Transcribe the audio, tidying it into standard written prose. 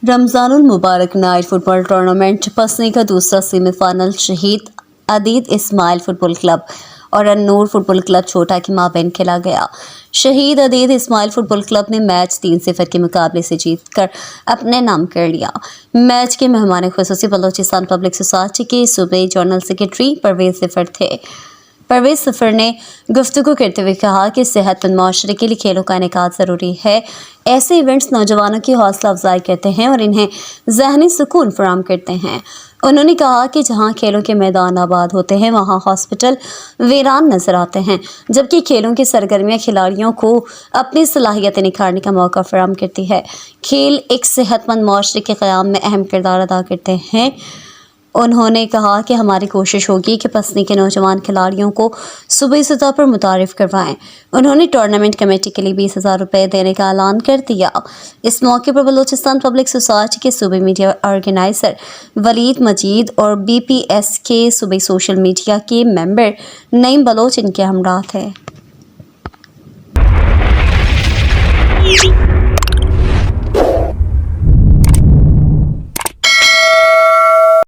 रमज़ान उल मुबारक night football tournament पसनी का दूसरा semifinal शहीद अदीद इस्माइल फुटबॉल क्लब और अन्नूर फुटबॉल क्लब छोटा के माबैन खेला गया। शहीद अदीद इस्माइल फुटबॉल क्लब ने मैच 3-0 के मुकाबले से जीतकर अपने नाम कर लिया। मैच के मेहमान खुसूसी बलोचिस्तान पब्लिक सोसाइटी के सूबाई जनरल सेक्रेटरी परवेज ज़फर थे। परवेज ज़फर ने गुफ्तगू करते हुए कहा कि सेहतमंद माशरे के लिए खेलों का इनेकाद ज़रूरी है। ऐसे इवेंट्स नौजवानों की हौसला अफजाई करते हैं और इन्हें ज़हनी सुकून फराहम करते हैं। उन्होंने कहा कि जहां खेलों के मैदान आबाद होते हैं वहां हॉस्पिटल वीरान नजर आते हैं, जबकि खेलों की सरगर्मियां खिलाड़ियों को अपनी सलाहियतें निखारने का मौका फराहम करती है। खेल एक सेहतमंद माशरे के क़याम में अहम किरदार अदा करते हैं। उन्होंने कहा कि हमारी कोशिश होगी कि पसनी के नौजवान खिलाड़ियों को सूबाई सतह पर मुतारिफ करवाएं। उन्होंने टूर्नामेंट कमेटी के लिए 20,000 रुपये देने का ऐलान कर दिया। इस मौके पर बलोचिस्तान पब्लिक सोसाइटी के सूबाई मीडिया ऑर्गेनाइजर वलीद मजीद और BPS के सूबाई सोशल मीडिया के मेंबर नईम बलोच इनके हमरा थे।